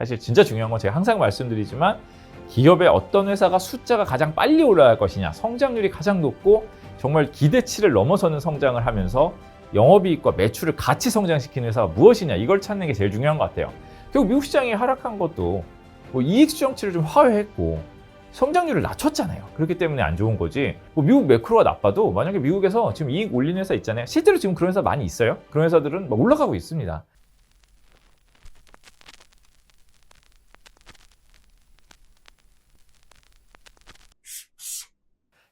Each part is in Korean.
사실 진짜 중요한 건 제가 항상 말씀드리지만 기업의 어떤 회사가 숫자가 가장 빨리 올라갈 것이냐, 성장률이 가장 높고 정말 기대치를 넘어서는 성장을 하면서 영업이익과 매출을 같이 성장시키는 회사가 무엇이냐, 이걸 찾는 게 제일 중요한 것 같아요. 결국 미국 시장이 하락한 것도 뭐 이익 수정치를 좀 화해했고 성장률을 낮췄잖아요. 그렇기 때문에 안 좋은 거지. 뭐 미국 매크로가 나빠도 만약에 미국에서 지금 이익 올리는 회사 있잖아요. 실제로 지금 그런 회사 많이 있어요. 그런 회사들은 막 올라가고 있습니다.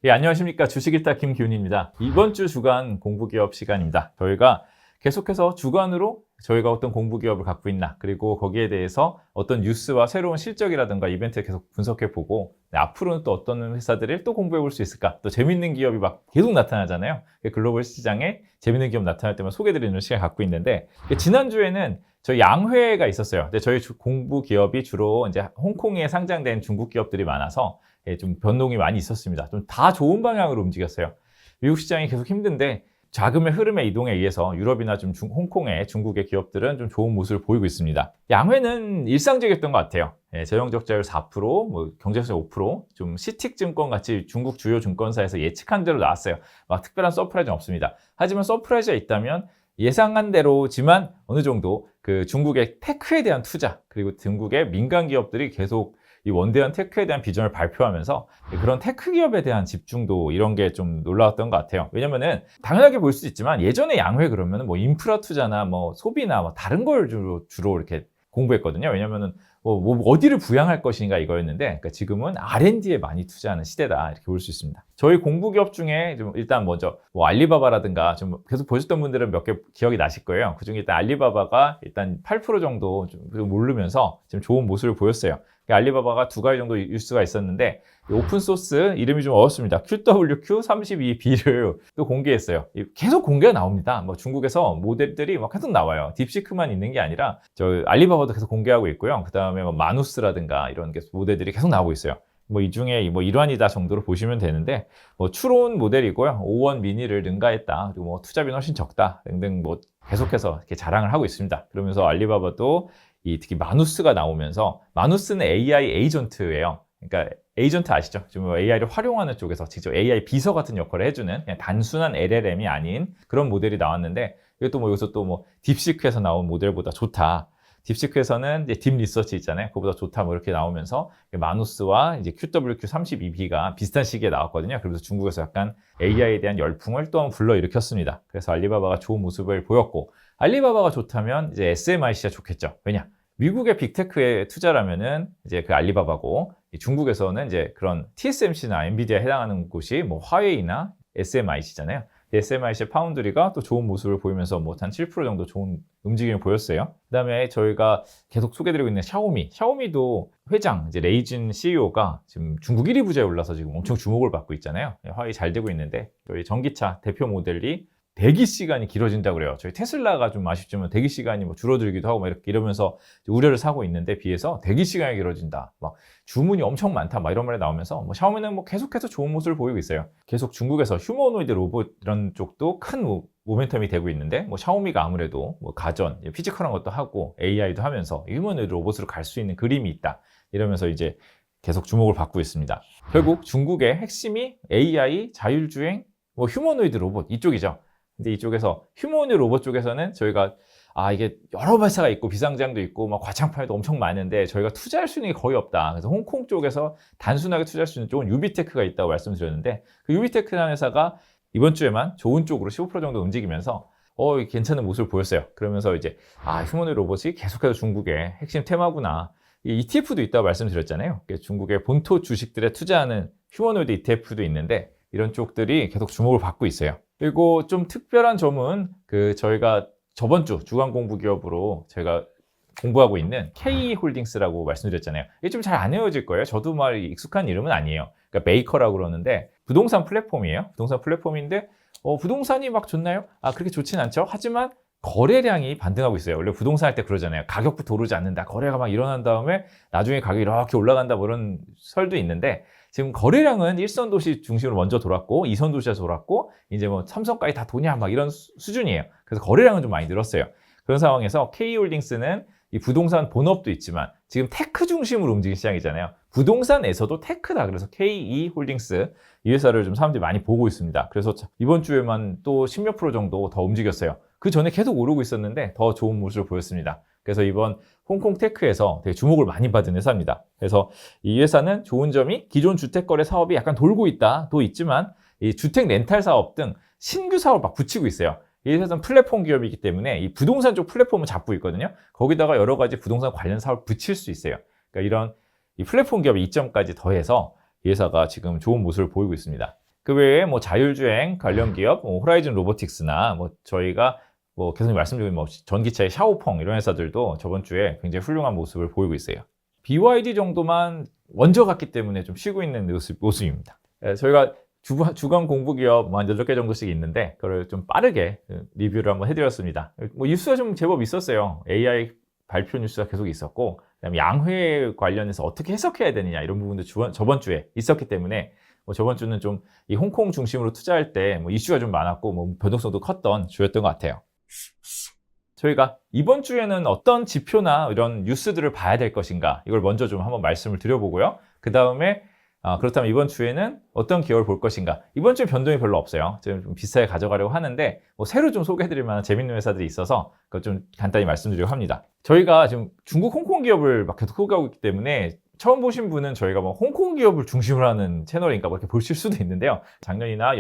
예, 안녕하십니까. 주식일타 김기훈입니다. 이번 주 주간 공부기업 시간입니다. 저희가 계속해서 주간으로 저희가 어떤 공부기업을 갖고 있나, 그리고 거기에 대해서 어떤 뉴스와 새로운 실적이라든가 이벤트를 계속 분석해보고 앞으로는 또 어떤 회사들을 또 공부해볼 수 있을까, 또 재밌는 기업이 막 계속 나타나잖아요. 글로벌 시장에 재밌는 기업 나타날 때만 소개해드리는 시간을 갖고 있는데, 지난주에는 저희 양회가 있었어요. 근데 저희 공부 기업이 주로 이제 홍콩에 상장된 중국 기업들이 많아서 좀 변동이 많이 있었습니다. 좀 다 좋은 방향으로 움직였어요. 미국 시장이 계속 힘든데 자금의 흐름의 이동에 의해서 유럽이나 좀 홍콩의 중국의 기업들은 좀 좋은 모습을 보이고 있습니다. 양회는 일상적이었던 것 같아요. 재정 적자율 4%, 뭐 경제성 5%, 좀 시틱증권 같이 중국 주요 증권사에서 예측한 대로 나왔어요. 막 특별한 서프라이즈는 없습니다. 하지만 서프라이즈가 있다면 예상한 대로지만 어느 정도 그 중국의 테크에 대한 투자, 그리고 중국의 민간 기업들이 계속 이 원대한 테크에 대한 비전을 발표하면서 그런 테크 기업에 대한 집중도, 이런 게 좀 놀라웠던 것 같아요. 왜냐면은 당연하게 볼 수 있지만 예전에 양회 그러면은 뭐 인프라 투자나 뭐 소비나 뭐 다른 걸 주로 이렇게 공부했거든요. 왜냐면은 뭐 어디를 부양할 것인가 이거였는데, 그러니까 지금은 R&D에 많이 투자하는 시대다, 이렇게 볼 수 있습니다. 저희 공부 기업 중에 좀 일단 먼저 뭐 알리바바라든가 좀 계속 보셨던 분들은 몇 개 기억이 나실 거예요. 그중에 일단 알리바바가 일단 8% 정도 좀 오르면서 지금 좋은 모습을 보였어요. 알리바바가 두 가지 정도 뉴스가 있었는데, 오픈소스 이름이 좀 어렵습니다. QWQ32B를 또 공개했어요. 계속 공개가 나옵니다. 뭐 중국에서 모델들이 막 계속 나와요. 딥시크만 있는 게 아니라 저 알리바바도 계속 공개하고 있고요. 그 다음에 뭐 마누스라든가 이런 모델들이 계속 나오고 있어요. 뭐 이 중에 뭐 일환이다 정도로 보시면 되는데, 뭐 추론 모델이고요. 5원 미니를 능가했다. 그리고 뭐 투자비는 훨씬 적다 등등 뭐 계속해서 이렇게 자랑을 하고 있습니다. 그러면서 알리바바도 특히 마누스가 나오면서, 마누스는 AI 에이전트예요. 그러니까 에이전트 아시죠? 지금 AI를 활용하는 쪽에서 직접 AI 비서 같은 역할을 해주는 그냥 단순한 LLM이 아닌 그런 모델이 나왔는데, 이것도 뭐 여기서 또 뭐 딥시크에서 나온 모델보다 좋다. 딥시크에서는 이제 딥 리서치 있잖아요. 그거보다 좋다 뭐 이렇게 나오면서 마누스와 이제 QWQ32B가 비슷한 시기에 나왔거든요. 그래서 중국에서 약간 AI에 대한 열풍을 또 한번 불러일으켰습니다. 그래서 알리바바가 좋은 모습을 보였고, 알리바바가 좋다면 이제 SMIC가 좋겠죠. 왜냐? 미국의 빅테크에 투자라면은 이제 그 알리바바고, 중국에서는 이제 그런 TSMC나 엔비디아에 해당하는 곳이 뭐 화웨이나 SMIC잖아요. SMIC 파운드리가 또 좋은 모습을 보이면서 뭐 한 7% 정도 좋은 움직임을 보였어요. 그 다음에 저희가 계속 소개드리고 있는 샤오미도 회장 이제 레이진 CEO가 지금 중국 1위 부자에 올라서 지금 엄청 주목을 받고 있잖아요. 화웨이 잘 되고 있는데, 저희 전기차 대표 모델이 대기 시간이 길어진다고 그래요. 저희 테슬라가 좀 아쉽지만 대기 시간이 뭐 줄어들기도 하고 막 이러면서 우려를 사고 있는데, 비해서 대기 시간이 길어진다, 막 주문이 엄청 많다, 막 이런 말이 나오면서 뭐 샤오미는 뭐 계속해서 좋은 모습을 보이고 있어요. 계속 중국에서 휴머노이드 로봇 이런 쪽도 큰 모멘텀이 되고 있는데, 뭐 샤오미가 아무래도 뭐 가전, 피지컬한 것도 하고 AI도 하면서 휴머노이드 로봇으로 갈 수 있는 그림이 있다, 이러면서 이제 계속 주목을 받고 있습니다. 결국 중국의 핵심이 AI, 자율주행, 뭐 휴머노이드 로봇 이쪽이죠. 근데 이쪽에서 휴머노이드 로봇 쪽에서는 저희가 이게 여러 회사가 있고 비상장도 있고 막 과창판도 엄청 많은데 저희가 투자할 수 있는 게 거의 없다. 그래서 홍콩 쪽에서 단순하게 투자할 수 있는 쪽은 유비테크가 있다고 말씀드렸는데, 그 유비테크라는 회사가 이번 주에만 좋은 쪽으로 15% 정도 움직이면서 괜찮은 모습을 보였어요. 그러면서 이제 휴머노이드 로봇이 계속해서 중국의 핵심 테마구나. ETF도 있다고 말씀드렸잖아요. 중국의 본토 주식들에 투자하는 휴머노이드 ETF도 있는데, 이런 쪽들이 계속 주목을 받고 있어요. 그리고 좀 특별한 점은 저희가 저번 주 주간 공부 기업으로 제가 공부하고 있는 K홀딩스라고 말씀드렸잖아요. 이게 좀 잘 안 외워질 거예요. 저도 말 익숙한 이름은 아니에요. 그러니까 메이커라고 그러는데 부동산 플랫폼이에요. 부동산 플랫폼인데 부동산이 막 좋나요? 그렇게 좋진 않죠. 하지만 거래량이 반등하고 있어요. 원래 부동산 할 때 그러잖아요. 가격부터 오르지 않는다. 거래가 막 일어난 다음에 나중에 가격이 이렇게 올라간다, 뭐 이런 설도 있는데, 지금 거래량은 1선 도시 중심으로 먼저 돌았고 2선 도시에서 돌았고 이제 뭐 삼성까지 다 도냐 막 이런 수준이에요. 그래서 거래량은 좀 많이 늘었어요. 그런 상황에서 K홀딩스는 이 부동산 본업도 있지만 지금 테크 중심으로 움직이는 시장이잖아요. 부동산에서도 테크다. 그래서 KE홀딩스 이 회사를 좀 사람들이 많이 보고 있습니다. 그래서 이번 주에만 또 10몇 프로 정도 더 움직였어요. 그 전에 계속 오르고 있었는데 더 좋은 모습을 보였습니다. 그래서 이번 홍콩 테크에서 되게 주목을 많이 받은 회사입니다. 그래서 이 회사는 좋은 점이 기존 주택거래 사업이 약간 돌고 있다도 있지만 이 주택 렌탈 사업 등 신규 사업을 막 붙이고 있어요. 이 회사는 플랫폼 기업이기 때문에 이 부동산 쪽 플랫폼을 잡고 있거든요. 거기다가 여러 가지 부동산 관련 사업을 붙일 수 있어요. 그러니까 이런 이 플랫폼 기업의 이점까지 더해서 이 회사가 지금 좋은 모습을 보이고 있습니다. 그 외에 뭐 자율주행 관련 기업, 호라이즌 로보틱스나 뭐 저희가 뭐 계속 말씀드린 뭐 전기차의 샤오펑 이런 회사들도 저번 주에 굉장히 훌륭한 모습을 보이고 있어요. BYD 정도만 먼저 갔기 때문에 좀 쉬고 있는 모습입니다. 저희가 주간 공부 기업 한 8개 정도씩 있는데 그걸 좀 빠르게 리뷰를 한번 해드렸습니다. 뭐 뉴스가 좀 제법 있었어요. AI 발표 뉴스가 계속 있었고 그다음에 양회 관련해서 어떻게 해석해야 되느냐 이런 부분도 저번 주에 있었기 때문에 뭐 저번 주는 좀 이 홍콩 중심으로 투자할 때 뭐 이슈가 좀 많았고 뭐 변동성도 컸던 주였던 것 같아요. 저희가 이번 주에는 어떤 지표나 이런 뉴스들을 봐야 될 것인가 이걸 먼저 좀 한번 말씀을 드려보고요. 그 다음에 그렇다면 이번 주에는 어떤 기업을 볼 것인가. 이번 주에 변동이 별로 없어요. 좀 비슷하게 가져가려고 하는데 뭐 새로 좀 소개해드릴 만한 재밌는 회사들이 있어서 그걸 좀 간단히 말씀드리려고 합니다. 저희가 지금 중국 홍콩 기업을 막 계속 소개하고 있기 때문에 처음 보신 분은 저희가 뭐 홍콩 기업을 중심으로 하는 채널인가 뭐 이렇게 보실 수도 있는데요. 작년이나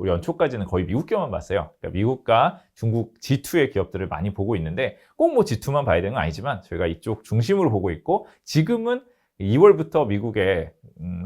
연초까지는 거의 미국 기업만 봤어요. 그러니까 미국과 중국 G2의 기업들을 많이 보고 있는데 꼭 뭐 G2만 봐야 되는 건 아니지만 저희가 이쪽 중심으로 보고 있고 지금은 2월부터 미국의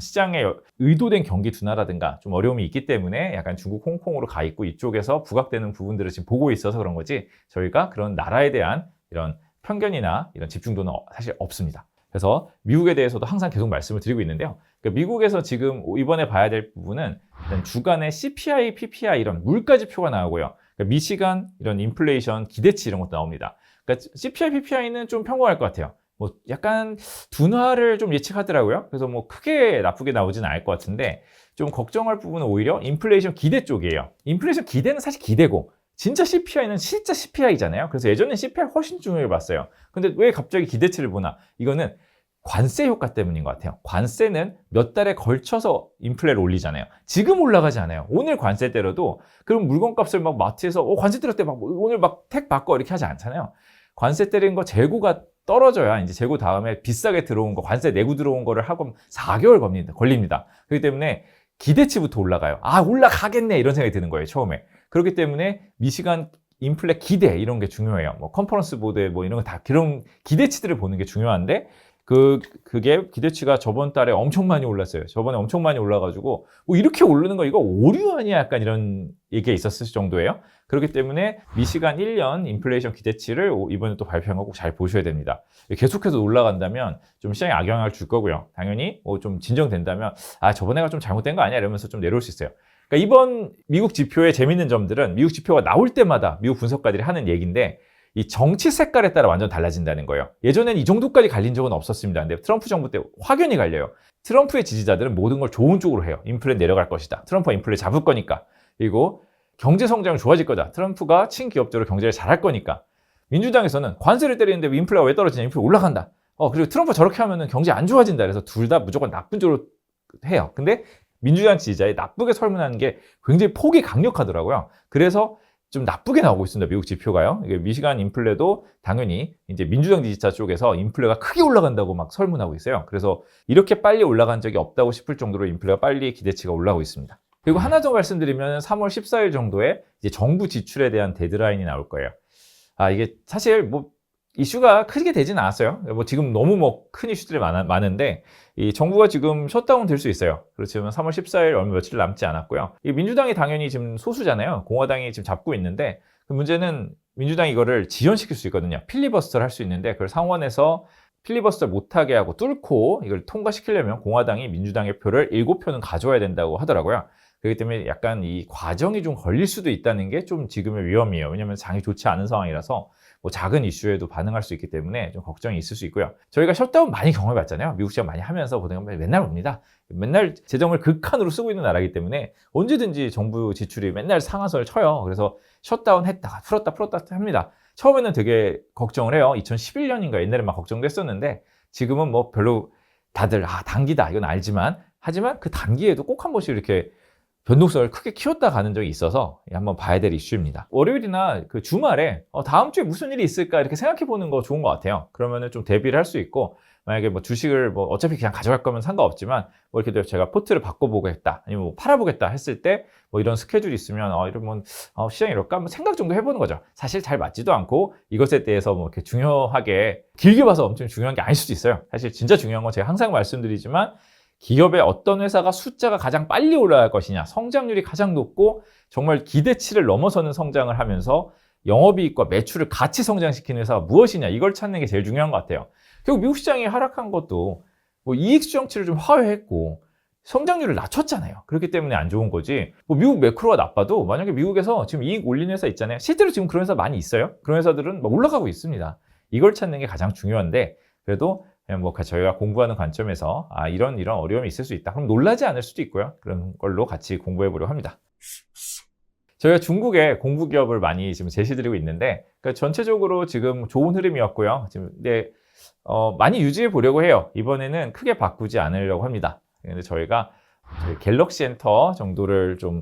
시장에 의도된 경기 둔화라든가 좀 어려움이 있기 때문에 약간 중국 홍콩으로 가 있고 이쪽에서 부각되는 부분들을 지금 보고 있어서 그런 거지 저희가 그런 나라에 대한 이런 편견이나 이런 집중도는 사실 없습니다. 그래서 미국에 대해서도 항상 계속 말씀을 드리고 있는데요. 그러니까 미국에서 지금 이번에 봐야 될 부분은 일단 주간의 CPI, PPI 이런 물가 지표가 나오고요. 그러니까 미시간 이런 인플레이션 기대치 이런 것도 나옵니다. 그러니까 CPI, PPI는 좀 평범할 것 같아요. 뭐 약간 둔화를 좀 예측하더라고요. 그래서 뭐 크게 나쁘게 나오지는 않을 것 같은데 좀 걱정할 부분은 오히려 인플레이션 기대 쪽이에요. 인플레이션 기대는 사실 기대고 진짜 CPI는 진짜 CPI잖아요. 그래서 예전엔 CPI 훨씬 중요해 봤어요. 근데 왜 갑자기 기대치를 보나? 이거는 관세 효과 때문인 것 같아요. 관세는 몇 달에 걸쳐서 인플레를 올리잖아요. 지금 올라가지 않아요. 오늘 관세 때려도 그럼 물건값을 막 마트에서 관세 때렸대 막 오늘 막 택 바꿔 이렇게 하지 않잖아요. 관세 때린 거 재고가 떨어져야 이제 재고 다음에 비싸게 들어온 거 관세 내고 들어온 거를 하고 4개월 걸립니다. 그렇기 때문에 기대치부터 올라가요. 올라가겠네 이런 생각이 드는 거예요 처음에. 그렇기 때문에 미시간 인플레 기대 이런 게 중요해요. 뭐 컨퍼런스 보드에 뭐 이런 거 다 그런 기대치들을 보는 게 중요한데 그게 기대치가 저번 달에 엄청 많이 올랐어요. 저번에 엄청 많이 올라가지고 뭐 이렇게 오르는 거 이거 오류 아니야? 약간 이런 얘기가 있었을 정도예요. 그렇기 때문에 미시간 1년 인플레이션 기대치를 이번에 또 발표한 거 꼭 잘 보셔야 됩니다. 계속해서 올라간다면 좀 시장에 악영향을 줄 거고요. 당연히 뭐 좀 진정된다면 저번에가 좀 잘못된 거 아니야? 이러면서 좀 내려올 수 있어요. 그러니까 이번 미국 지표의 재밌는 점들은 미국 지표가 나올 때마다 미국 분석가들이 하는 얘기인데 이 정치 색깔에 따라 완전 달라진다는 거예요. 예전엔 이 정도까지 갈린 적은 없었습니다. 근데 트럼프 정부 때 확연히 갈려요. 트럼프의 지지자들은 모든 걸 좋은 쪽으로 해요. 인플레 내려갈 것이다. 트럼프가 인플레 잡을 거니까. 그리고 경제 성장이 좋아질 거다. 트럼프가 친기업들로 경제를 잘할 거니까. 민주당에서는 관세를 때리는데 인플레가 왜 떨어지냐? 인플레 올라간다. 그리고 트럼프 저렇게 하면은 경제 안 좋아진다. 그래서 둘 다 무조건 나쁜 쪽으로 해요. 근데 민주당 지지자에 나쁘게 설문하는 게 굉장히 폭이 강력하더라고요. 그래서 좀 나쁘게 나오고 있습니다. 미국 지표가요. 이게 미시간 인플레도 당연히 이제 민주당 지지자 쪽에서 인플레가 크게 올라간다고 막 설문하고 있어요. 그래서 이렇게 빨리 올라간 적이 없다고 싶을 정도로 인플레가 빨리 기대치가 올라오고 있습니다. 그리고 하나 더 말씀드리면 3월 14일 정도에 이제 정부 지출에 대한 데드라인이 나올 거예요. 이게 사실 뭐 이슈가 크게 되진 않았어요. 뭐 지금 너무 큰 이슈들이 많은데 이 정부가 지금 셧다운 될 수 있어요. 그렇지만 3월 14일 얼마 며칠 남지 않았고요. 이 민주당이 당연히 지금 소수잖아요. 공화당이 지금 잡고 있는데 그 문제는 민주당이 이거를 지연시킬 수 있거든요. 필리버스터를 할 수 있는데 그걸 상원에서 필리버스터를 못하게 하고 뚫고 이걸 통과시키려면 공화당이 민주당의 표를 7표는 가져와야 된다고 하더라고요. 그렇기 때문에 약간 이 과정이 좀 걸릴 수도 있다는 게 좀 지금의 위험이에요. 왜냐하면 장이 좋지 않은 상황이라서 뭐 작은 이슈에도 반응할 수 있기 때문에 좀 걱정이 있을 수 있고요. 저희가 셧다운 많이 경험해봤잖아요. 미국 시장 많이 하면서 보통 맨날 옵니다. 맨날 재정을 극한으로 쓰고 있는 나라이기 때문에 언제든지 정부 지출이 맨날 상한선을 쳐요. 그래서 셧다운 했다가 풀었다 합니다. 처음에는 되게 걱정을 해요. 2011년인가 옛날에 막 걱정도 했었는데 지금은 뭐 별로 다들 단기다 이건 알지만 하지만 그 단기에도 꼭 한 번씩 이렇게 변동성을 크게 키웠다 가는 적이 있어서 한번 봐야 될 이슈입니다. 월요일이나 그 주말에 다음 주에 무슨 일이 있을까 이렇게 생각해 보는 거 좋은 것 같아요. 그러면은 좀 대비를 할 수 있고, 만약에 뭐 주식을 뭐 어차피 그냥 가져갈 거면 상관없지만 뭐 이렇게 제가 포트를 바꿔보겠다 아니면 뭐 팔아보겠다 했을 때 뭐 이런 스케줄이 있으면 이러면 시장이 이럴까 한번 생각 정도 해보는 거죠. 사실 잘 맞지도 않고 이것에 대해서 뭐 이렇게 중요하게 길게 봐서 엄청 중요한 게 아닐 수도 있어요. 사실 진짜 중요한 건 제가 항상 말씀드리지만 기업의 어떤 회사가 숫자가 가장 빨리 올라갈 것이냐, 성장률이 가장 높고 정말 기대치를 넘어서는 성장을 하면서 영업이익과 매출을 같이 성장시키는 회사가 무엇이냐, 이걸 찾는 게 제일 중요한 것 같아요. 결국 미국 시장이 하락한 것도 뭐 이익 수정치를 좀 화해했고 성장률을 낮췄잖아요. 그렇기 때문에 안 좋은 거지. 뭐 미국 매크로가 나빠도 만약에 미국에서 지금 이익 올리는 회사 있잖아요. 실제로 지금 그런 회사 많이 있어요. 그런 회사들은 막 올라가고 있습니다. 이걸 찾는 게 가장 중요한데, 그래도 뭐 저희가 공부하는 관점에서 이런 어려움이 있을 수 있다. 그럼 놀라지 않을 수도 있고요. 그런 걸로 같이 공부해 보려고 합니다. 저희가 중국의 공부 기업을 많이 지금 제시드리고 있는데, 그러니까 전체적으로 지금 좋은 흐름이었고요. 지금 근데 많이 유지해 보려고 해요. 이번에는 크게 바꾸지 않으려고 합니다. 근데 저희가 갤럭시 엔터 정도를 좀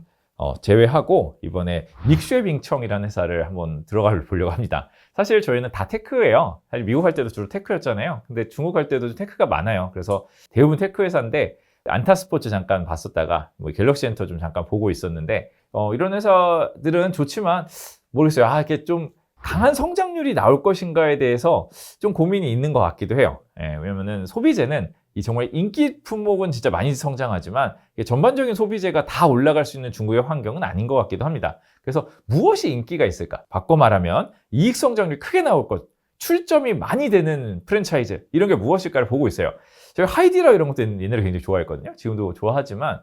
제외하고 이번에 믹쉐빙청이라는 회사를 한번 들어가 보려고 합니다. 사실 저희는 다 테크예요. 사실 미국 할 때도 주로 테크였잖아요. 근데 중국 할 때도 테크가 많아요. 그래서 대부분 테크 회사인데 안타스포츠 잠깐 봤었다가 뭐 갤럭시 엔터 좀 잠깐 보고 있었는데 이런 회사들은 좋지만 모르겠어요. 이렇게 좀 강한 성장률이 나올 것인가에 대해서 좀 고민이 있는 것 같기도 해요. 왜냐면은 소비재는 이 정말 인기 품목은 진짜 많이 성장하지만 전반적인 소비재가 다 올라갈 수 있는 중국의 환경은 아닌 것 같기도 합니다. 그래서 무엇이 인기가 있을까? 바꿔 말하면 이익 성장률이 크게 나올 것, 출점이 많이 되는 프랜차이즈, 이런 게 무엇일까를 보고 있어요. 제가 하이디라 이런 것도 옛날에 굉장히 좋아했거든요. 지금도 좋아하지만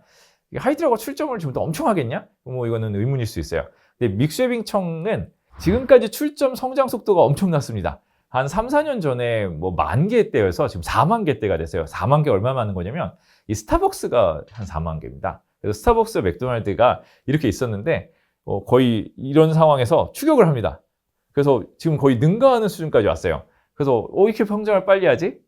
하이디라가 출점을 지금도 엄청 하겠냐? 뭐 이거는 의문일 수 있어요. 근데 믹쉐빙청은 지금까지 출점 성장 속도가 엄청났습니다. 한 3, 4년 전에 뭐 10,000개 대여서 지금 4만 개 대가 됐어요. 4만 개 얼마 많은 거냐면 이 스타벅스가 한 4만 개입니다. 그래서 스타벅스, 맥도날드가 이렇게 있었는데 거의 이런 상황에서 추격을 합니다. 그래서 지금 거의 능가하는 수준까지 왔어요. 그래서 이렇게 성장을 빨리 하지?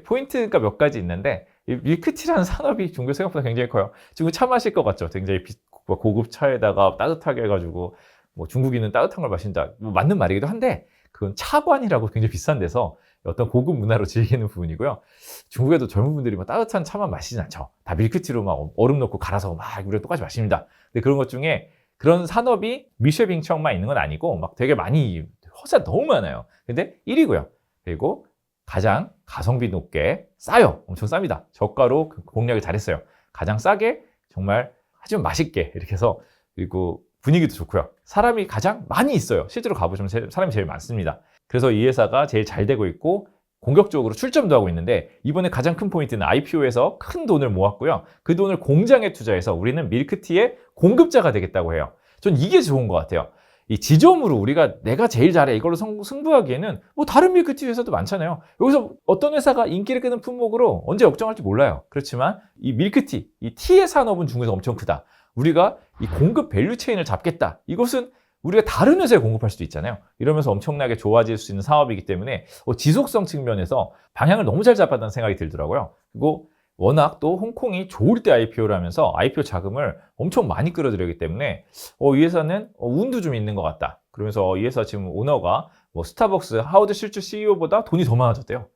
포인트가 몇 가지 있는데 이 밀크티라는 산업이 중국 생각보다 굉장히 커요. 지금 차 마실 것 같죠? 굉장히 고급 차에다가 따뜻하게 해가지고 뭐 중국인은 따뜻한 걸 마신다. 뭐 맞는 말이기도 한데 그건 차관이라고 굉장히 비싼 데서 어떤 고급 문화로 즐기는 부분이고요. 중국에도 젊은 분들이 막 따뜻한 차만 마시진 않죠. 다 밀크티로 막 얼음 넣고 갈아서 막 우리랑 똑같이 마십니다. 근데 그런 것 중에 그런 산업이 믹쉐빙청만 있는 건 아니고 막 되게 많이 회사 너무 많아요. 근데 1위고요. 그리고 가장 가성비 높게 싸요. 엄청 쌉니다. 저가로 공략을 잘했어요. 가장 싸게 정말 하지만 맛있게 이렇게 해서, 그리고 분위기도 좋고요. 사람이 가장 많이 있어요. 실제로 가보시면 사람이 제일 많습니다. 그래서 이 회사가 제일 잘 되고 있고 공격적으로 출점도 하고 있는데, 이번에 가장 큰 포인트는 IPO에서 큰 돈을 모았고요. 그 돈을 공장에 투자해서 우리는 밀크티의 공급자가 되겠다고 해요. 전 이게 좋은 것 같아요. 이 지점으로 내가 제일 잘해 이걸로 승부하기에는 뭐 다른 밀크티 회사도 많잖아요. 여기서 어떤 회사가 인기를 끄는 품목으로 언제 역정할지 몰라요. 그렇지만 이 밀크티, 이 티의 산업은 중국에서 엄청 크다. 우리가 이 공급 밸류 체인을 잡겠다. 이것은 우리가 다른 회사에 공급할 수도 있잖아요. 이러면서 엄청나게 좋아질 수 있는 사업이기 때문에 지속성 측면에서 방향을 너무 잘 잡았다는 생각이 들더라고요. 그리고 워낙 또 홍콩이 좋을 때 IPO를 하면서 IPO 자금을 엄청 많이 끌어들이기 때문에 이 회사는 운도 좀 있는 것 같다. 그러면서 이 회사 지금 오너가 뭐 스타벅스 하워드 실주 CEO보다 돈이 더 많아졌대요.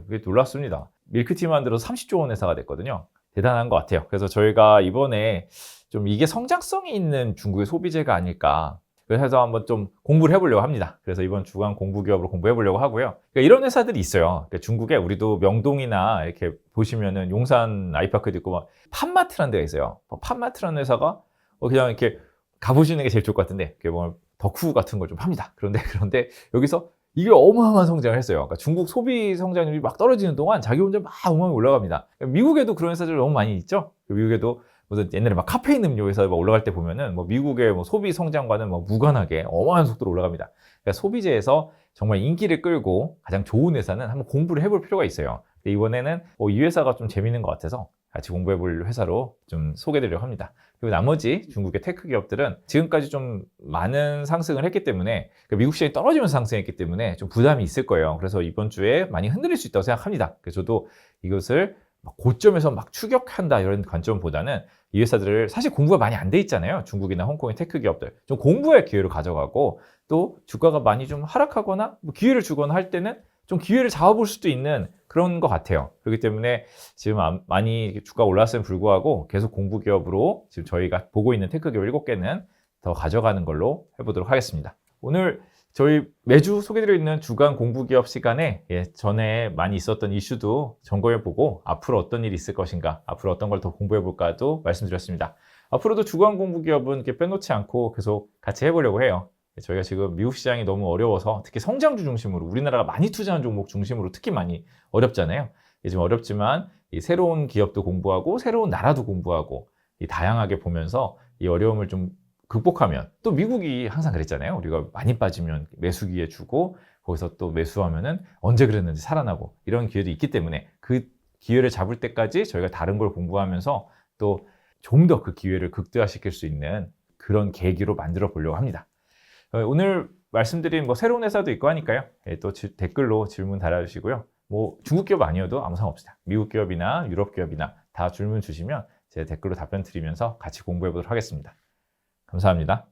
그게 놀랍습니다. 밀크티 만들어서 30조 원 회사가 됐거든요. 대단한 것 같아요. 그래서 저희가 이번에 좀 이게 성장성이 있는 중국의 소비재가 아닐까, 그래서 한번 좀 공부를 해보려고 합니다. 그래서 이번 주간 공부 기업으로 공부해보려고 하고요. 그러니까 이런 회사들이 있어요. 그러니까 중국에 우리도 명동이나 이렇게 보시면은 용산 아이파크도 있고 막 팜마트라는 데가 있어요. 팜마트라는 회사가 그냥 이렇게 가보시는 게 제일 좋을 것 같은데, 그게 뭐 덕후 같은 걸 좀 합니다. 그런데 여기서 이게 어마어마한 성장을 했어요. 그러니까 중국 소비 성장률이 막 떨어지는 동안 자기 혼자 막 어마어마하게 올라갑니다. 그러니까 미국에도 그런 회사들 너무 많이 있죠. 미국에도 무슨 옛날에 막 카페인 음료 회사 막 올라갈 때 보면은 뭐 미국의 뭐 소비 성장과는 뭐 무관하게 어마어마한 속도로 올라갑니다. 그러니까 소비재에서 정말 인기를 끌고 가장 좋은 회사는 한번 공부를 해볼 필요가 있어요. 근데 이번에는 이 회사가 좀 재밌는 것 같아서 같이 공부해 볼 회사로 좀 소개드리려고 합니다. 그리고 나머지 중국의 테크 기업들은 지금까지 좀 많은 상승을 했기 때문에 미국 시장이 떨어지면서 상승했기 때문에 좀 부담이 있을 거예요. 그래서 이번 주에 많이 흔들릴 수 있다고 생각합니다. 그래서 저도 이것을 고점에서 막 추격한다 이런 관점보다는 이 회사들을 사실 공부가 많이 안 돼 있잖아요. 중국이나 홍콩의 테크 기업들 좀 공부할 기회를 가져가고 또 주가가 많이 좀 하락하거나 뭐 기회를 주거나 할 때는 좀 기회를 잡아볼 수도 있는 그런 것 같아요. 그렇기 때문에 지금 많이 주가가 올랐음에 불구하고 계속 공부 기업으로 지금 저희가 보고 있는 테크 기업 7개는 더 가져가는 걸로 해보도록 하겠습니다. 오늘 저희 매주 소개드리고 있는 주간 공부 기업 시간에 전에 많이 있었던 이슈도 점검해보고 앞으로 어떤 일이 있을 것인가, 앞으로 어떤 걸 더 공부해볼까도 말씀드렸습니다. 앞으로도 주간 공부 기업은 이렇게 빼놓지 않고 계속 같이 해보려고 해요. 저희가 지금 미국 시장이 너무 어려워서 특히 성장주 중심으로 우리나라가 많이 투자한 종목 중심으로 특히 많이 어렵잖아요. 지금 어렵지만 이 새로운 기업도 공부하고 새로운 나라도 공부하고 이 다양하게 보면서 이 어려움을 좀 극복하면 또 미국이 항상 그랬잖아요. 우리가 많이 빠지면 매수 기회 주고 거기서 또 매수하면은 언제 그랬는지 살아나고 이런 기회도 있기 때문에 그 기회를 잡을 때까지 저희가 다른 걸 공부하면서 또 좀 더 그 기회를 극대화시킬 수 있는 그런 계기로 만들어 보려고 합니다. 오늘 말씀드린 뭐 새로운 회사도 있고 하니까요. 또 댓글로 질문 달아주시고요. 뭐 중국 기업 아니어도 아무 상관없습니다. 미국 기업이나 유럽 기업이나 다 질문 주시면 제가 댓글로 답변 드리면서 같이 공부해 보도록 하겠습니다. 감사합니다.